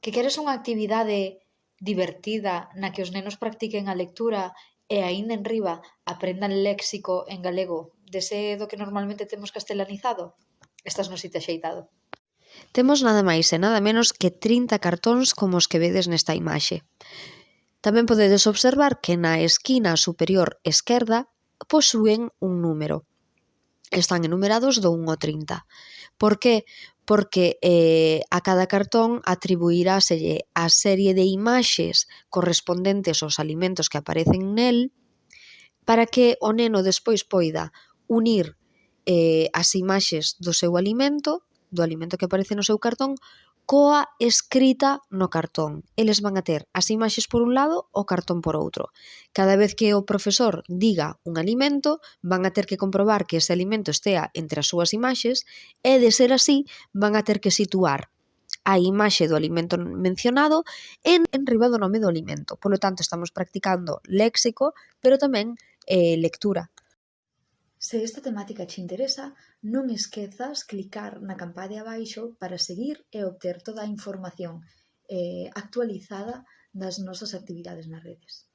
Que queres unha actividade divertida na que os nenos practiquen a lectura e aínda enriba aprendan léxico en galego dese do que normalmente temos castelanizado? Estás no sitio axeitado. Temos nada máis e nada menos que 30 cartóns como os que vedes nesta imaxe. Tamén podedes observar que na esquina superior esquerda posúen un número. Están enumerados do 1 ao 30. Por que? Porque a cada cartón atribuiráselle a serie de imaxes correspondentes aos alimentos que aparecen nel para que o neno despois poida unir as imaxes do seu alimento, do alimento que aparece no seu cartón, coa escrita no cartón. Eles van a ter as imaxes por un lado, o cartón por outro. Cada vez que o profesor diga un alimento, van a ter que comprobar que ese alimento estea entre as súas imaxes e, de ser así, van a ter que situar a imaxe do alimento mencionado en riba do nome do alimento. Polo tanto, estamos practicando léxico, pero tamén lectura. Se esta temática che interesa, non esquezas clicar na campa de abaixo para seguir e obter toda a información actualizada das nosas actividades nas redes.